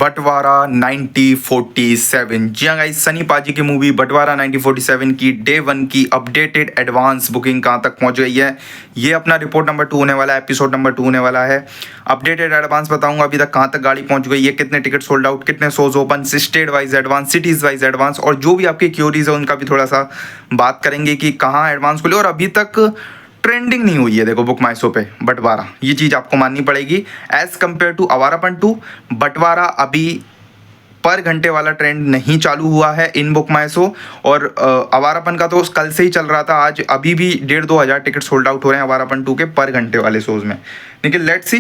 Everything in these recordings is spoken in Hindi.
बंटवारा 1947। जी हाँ गाइस, सनी पाजी की मूवी बंटवारा 1947 की डे 1 की अपडेटेड एडवांस बुकिंग कहाँ तक पहुँच गई है, ये अपना रिपोर्ट नंबर 2 होने वाला है, एपिसोड नंबर 2 होने वाला है। अपडेटेड एडवांस बताऊंगा अभी तक कहाँ तक गाड़ी पहुँच गई है, कितने टिकट सोल्ड आउट, कितने shows open, state wise advance, cities wise advance, और जो भी आपकी क्यूरीज है उनका भी थोड़ा सा बात करेंगे कि कहाँ एडवांस खुले और अभी तक ट्रेंडिंग नहीं हुई है। देखो बुक माई शो पे बंटवारा, ये चीज़ आपको माननी पड़ेगी। एज कम्पेयर टू अवारापन 2, बंटवारा अभी पर घंटे वाला ट्रेंड नहीं चालू हुआ है इन बुक माई शो। और अवारापन का तो कल से ही चल रहा था, आज अभी भी 1,500-2 हज़ार टिकट सोल्ड आउट हो रहे हैं अवारापन 2 के पर घंटे वाले शोज में। लेकिन लेट्स सी,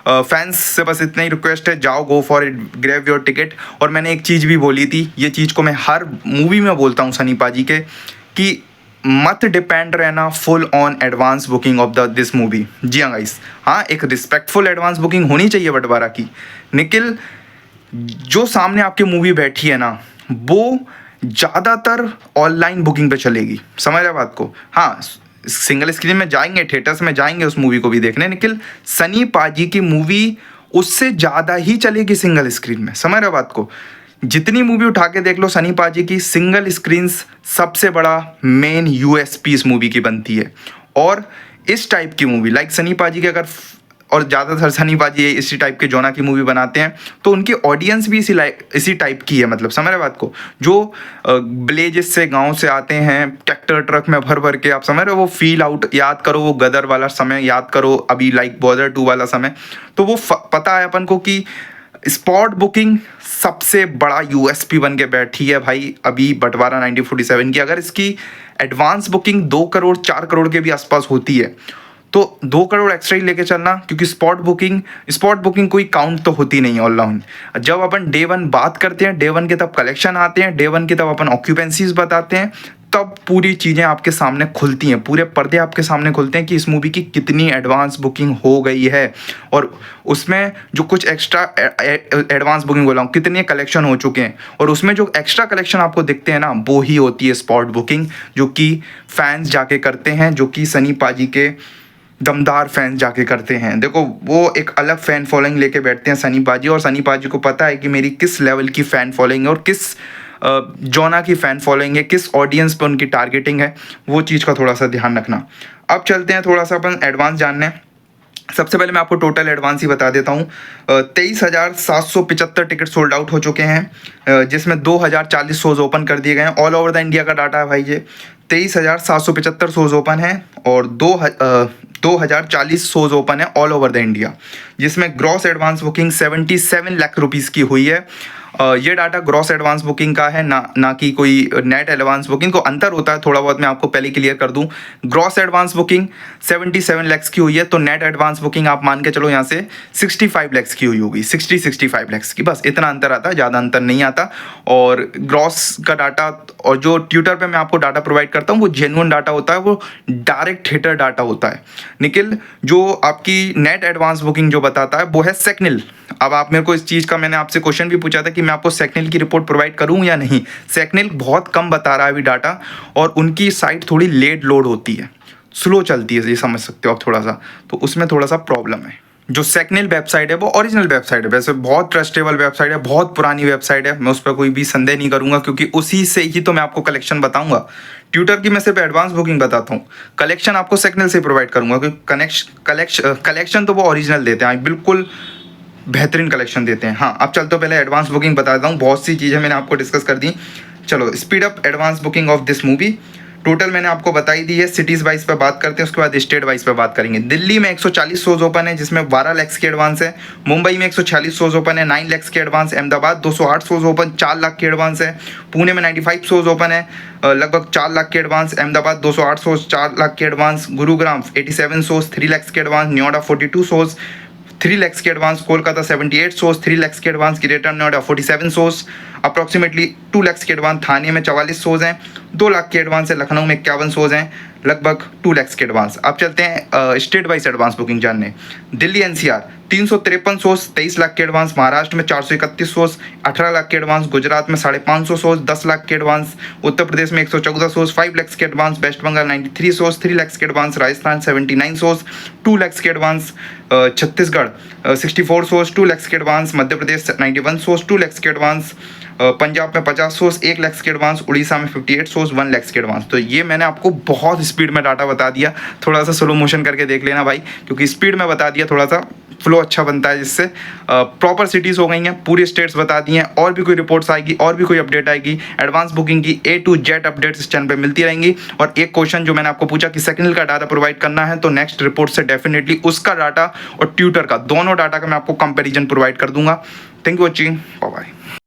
फैंस से बस इतना ही रिक्वेस्ट है, जाओ go for it, grab your ticket. और मैंने एक चीज़ भी बोली थी, ये चीज़ को मैं हर मूवी में बोलता हूँ सनी पाजी के, कि मत डिपेंड रहना full on advance booking of this movie. जी हाँ गाइस, हाँ एक रिस्पेक्टफुल एडवांस बुकिंग होनी चाहिए बंटवारा की। निखिल, जो सामने आपकी मूवी बैठी है ना, वो ज़्यादातर ऑनलाइन बुकिंग पे चलेगी, समझ रहे बात को। हाँ, सिंगल स्क्रीन में जाएंगे, थिएटर्स में जाएंगे उस मूवी को भी देखने, निखिल सनी पाजी की मूवी उससे ज़्यादा ही चलेगी सिंगल स्क्रीन में, समझ रहे बात को। जितनी मूवी उठा के देख लो सनी पाजी की, सिंगल स्क्रीन सबसे बड़ा मेन यूएसपी इस मूवी की बनती है। और इस टाइप की मूवी लाइक सनी पाजी के अगर, और ज़्यादातर सनी पाजी इसी टाइप के जोना की मूवी बनाते हैं, तो उनकी ऑडियंस भी इसी टाइप की है, मतलब समझ रहे बात को। जो विलेजेस से, गांव से आते हैं ट्रैक्टर ट्रक में भर भर के, आप समझ रहे हो, वो फील आउट याद करो, वो गदर वाला समय याद करो, अभी लाइक बॉर्डर 2 वाला समय, तो वो पता है अपन को कि स्पॉट बुकिंग सबसे बड़ा यूएसपी बन के बैठी है भाई अभी बंटवारा 1947 की। अगर इसकी एडवांस बुकिंग 2 करोड़ 4 करोड़ के भी आसपास होती है तो 2 करोड़ एक्स्ट्रा ही लेके चलना, क्योंकि स्पॉट बुकिंग कोई काउंट तो होती नहीं है ऑनलाइन। जब अपन डे 1 बात करते हैं, डे 1 के तब कलेक्शन आते हैं, डे 1 के तब अपन ऑक्यूपेंसीज बताते हैं, तब पूरी चीज़ें आपके सामने खुलती हैं, पूरे पर्दे आपके सामने खुलते हैं कि इस मूवी की कितनी एडवांस बुकिंग हो गई है, और उसमें जो कुछ एक्स्ट्रा एडवांस बुकिंग बोला हूँ, कितने कलेक्शन हो चुके हैं, और उसमें जो एक्स्ट्रा कलेक्शन आपको दिखते हैं ना, वो ही होती है स्पॉट बुकिंग, जो कि फैंस जाके करते हैं, जो कि सनी पाजी के दमदार फैंस जाके करते हैं। देखो वो एक अलग फ़ैन फॉलोइंग लेके बैठते हैं सनी पाजी, और सनी पाजी को पता है कि मेरी किस लेवल की फ़ैन फॉलोइंग है और किस जोना की फ़ैन फॉलोइंग है, किस ऑडियंस पर उनकी टारगेटिंग है, वो चीज़ का थोड़ा सा ध्यान रखना। अब चलते हैं थोड़ा सा अपन एडवांस जानने। सबसे पहले मैं आपको टोटल एडवांस ही बता देता हूँ। 23,775 टिकट सोल्ड आउट हो चुके हैं, जिसमें 2,040 शोज ओपन कर दिए गए हैं। ऑल ओवर द इंडिया का डाटा है भाई ये। 23,775 शोज ओपन है और 2,040 शोज ओपन है ऑल ओवर द इंडिया, जिसमें gross advance booking 77 lakh rupees की हुई है। ये डाटा ग्रॉस एडवांस बुकिंग का है, ना कि कोई नेट एडवांस बुकिंग को अंतर होता है थोड़ा बहुत, मैं आपको पहले क्लियर कर दूं। ग्रॉस एडवांस बुकिंग 77 लैक्स की हुई है, तो नेट एडवांस बुकिंग आप मान के चलो यहाँ से 65 लैक्स की हुई होगी, 65 लैक्स की, बस इतना अंतर आता है, ज़्यादा अंतर नहीं आता। और ग्रॉस का डाटा, और जो ट्विटर पे मैं आपको डाटा प्रोवाइड करता हूँ वो जेन्युइन डाटा होता है, वो डायरेक्ट थिएटर डाटा होता है। निखिल, जो आपकी नेट एडवांस बुकिंग जो बताता है वो है सेकनिल। अब आप मेरे को इस चीज़ का, मैंने आपसे क्वेश्चन भी पूछा था कि मैं आपको सेकनिल की रिपोर्ट प्रोवाइड करूं या नहीं। सेकनिल बहुत कम बता रहा है अभी डाटा, और उनकी साइट थोड़ी लेट लोड होती है, स्लो चलती है, ये समझ सकते हो आप थोड़ा सा, तो उसमें थोड़ा सा प्रॉब्लम है। जो सेकनिल वेबसाइट है वो ओरिजिनल वेबसाइट है, वैसे बहुत ट्रस्टेबल वेबसाइट है, बहुत पुरानी वेबसाइट है, मैं उस पर कोई भी संदेह नहीं करूंगा, क्योंकि उसी से ही तो मैं आपको कलेक्शन बताऊंगा। ट्विटर की मैं सिर्फ एडवांस बुकिंग बताता हूँ, कलेक्शन आपको सेकनिल से प्रोवाइड करूंगा, क्योंकि कलेक्शन तो वो ओरिजिनल देते हैं, बिल्कुल बेहतरीन कलेक्शन देते हैं। हाँ, अब चलते पहले एडवांस बुकिंग बताता हूँ, बहुत सी चीज़ें मैंने आपको डिस्कस कर दी। चलो, speed up advance booking of this movie. Total मैंने आपको बताई दी है। सिटीज़ वाइज पे बात करते हैं, उसके बाद स्टेट वाइज पे बात करेंगे। दिल्ली में 140 शोज ओपन है, जिसमें 12 लाख की एडवांस है। मुंबई में 146 शोज ओपन है, 9 लाख की advance. Ahmedabad 208 shows open, 4 lakh की एडवांस है। पुणे में 95 शोज ओपन है, लगभग 4 लाख की एडवांस। अहमदाबाद 208 शोज, 4 लाख की एडवांस। गुरुग्राम 87 शोज, 3 लाख की एडवांस। नोएडा 42 शोज, 3 lakhs के एडवांस। कोलकाता 78 शोज, 3 lakhs के advance. Greater Noida 47 shows, approximately 2 lakhs के एडवांस। थाने में 44 शोज हैं, 2 लाख के एडवांस है। लखनऊ में 51 शोज हैं, लगभग 2 lakhs के एडवांस। अब चलते हैं स्टेट वाइज एडवांस बुकिंग जानने। दिल्ली एनसीआर 353 शोज, 23 लाख के एडवांस। महाराष्ट्र में 431 शोज, 18 लाख के एडवांस। गुजरात में 550 शोज, 10 लाख के एडवांस। उत्तर प्रदेश में 114 शोज, 5 lakhs के advance. West Bengal 93 shows, 3 lakhs के एडवांस। राजस्थान 79 शोज, 2 lakhs के एडवांस। छत्तीसगढ़ 64 सोर्स 2 lakhs के एडवांस, मध्य प्रदेश 91 सोर्स 2 lakhs के एडवांस, पंजाब में 50 सोर्स 1 lakhs के एडवांस, उड़ीसा में 58 सोर्स 1 lakhs के एडवांस। तो ये मैंने आपको बहुत स्पीड में डाटा बता दिया, थोड़ा सा स्लो मोशन करके देख लेना भाई, क्योंकि स्पीड में बता दिया, थोड़ा सा फ्लो अच्छा बनता है जिससे। प्रॉपर सिटीज़ हो गई हैं, पूरी स्टेट्स बता दी हैं, और भी कोई रिपोर्ट्स आएगी, और भी कोई अपडेट आएगी, एडवांस बुकिंग की A to Z अपडेट्स इस चैनल पे मिलती रहेंगी। और एक क्वेश्चन जो मैंने आपको पूछा कि सेकंड का डाटा प्रोवाइड करना है, तो नेक्स्ट रिपोर्ट से डेफिनेटली उसका डाटा और ट्यूटर का दोनों डाटा का मैं आपको कंपैरिजन प्रोवाइड कर दूंगा। Thank you watching, bye bye.